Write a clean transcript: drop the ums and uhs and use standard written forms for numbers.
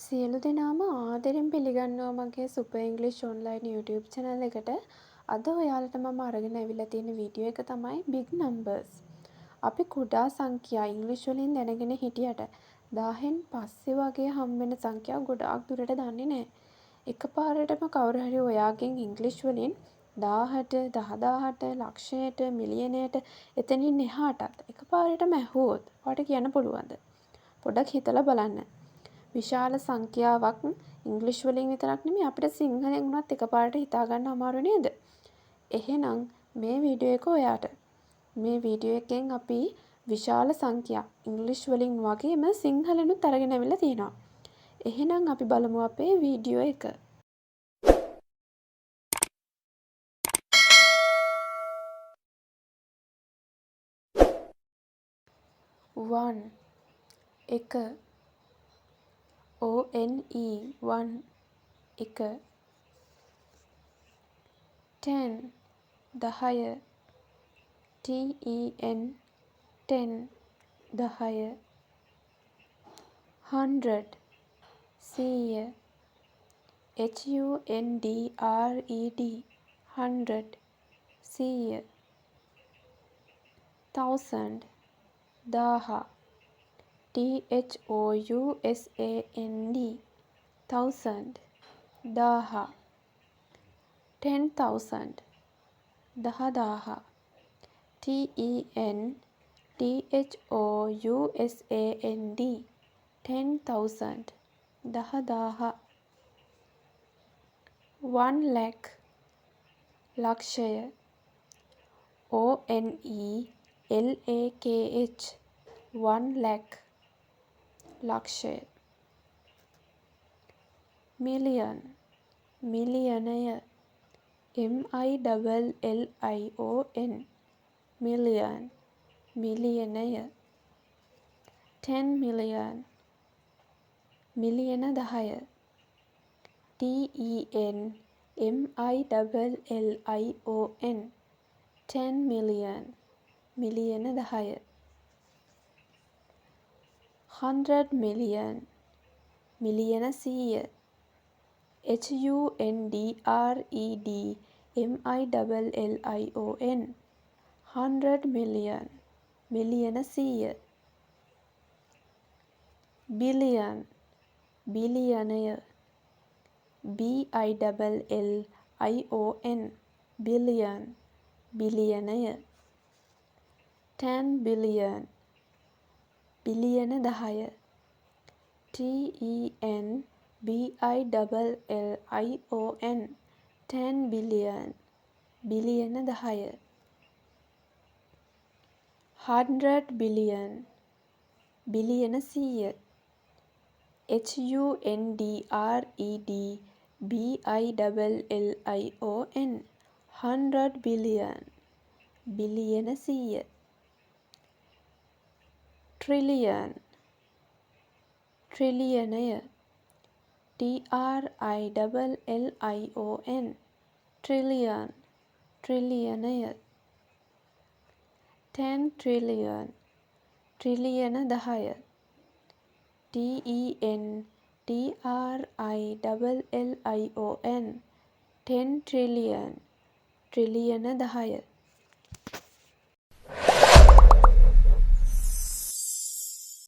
සියලු දෙනාම ආදරෙන් පිළිගන්නවා මගේ super English online YouTube channel එකට. අද ඔයාලට මම අරගෙන ඇවිල්ලා තියෙන වීඩියෝ එක තමයි big numbers. අපි කුඩා සංඛ්‍යා ඉංග්‍රීසි වලින් දැනගෙන හිටියට 1000න් පස්සේ වගේ හම් වෙන සංඛ්‍යා ගොඩාක් දුරට දන්නේ නැහැ. එකපාරටම කවුරු හරි ඔයාගෙන් ඉංග්‍රීසි වලින් 1000ට 10000ට ලක්ෂයට මිලියනයට එතනින් එහාටත් එකපාරටම ඇහුවොත් ඔයාලට කියන්න පුළුවන්ද? පොඩ්ඩක් හිතලා බලන්න. විශාල සංඛ්‍යාවක් ඉංග්‍රීසි වලින් විතරක් නෙමෙයි අපිට සිංහලෙන් වුණත් එකපාරට හිතා ගන්න අමාරු නේද? එහෙනම් මේ වීඩියෝ එක ඔයාට. මේ වීඩියෝ එකෙන් අපි විශාල සංඛ්‍යා ඉංග්‍රීසි වලින් වගේම සිංහලෙනුත් අරගෙන අවිල්ලා තියෙනවා. එහෙනම් අපි බලමු අපේ වීඩියෝ එක. 1 එක one එක 10 10 ten 10 hundred 100 hundred 1000 1000 thousand 1000 10,000 10,000 10,000 10,000 1 lakh ලක්ෂය ONELAKH 1 lakh ලක්ෂය million මිලියනය MILLION million මිලියනය 10 million මිලියන 10 TENMILLION 10 million මිලියන 10 100 million මිලියන 100 HUNDREDMILLION 100 million මිලියන 100 billion බිලියනය BILLION billion බිලියනය 10 billion බිලියන 10 TENBILLION 10 billion බිලියන 10 100 billion බිලියන 100 HUNDREDBILLION 100 billion බිලියන 100 trillion ට්‍රිලියනය TRILLION trillion ට්‍රිලියනය 10 trillion ට්‍රිලියන 10 TENTRILLION 10 trillion ට්‍රිලියන 10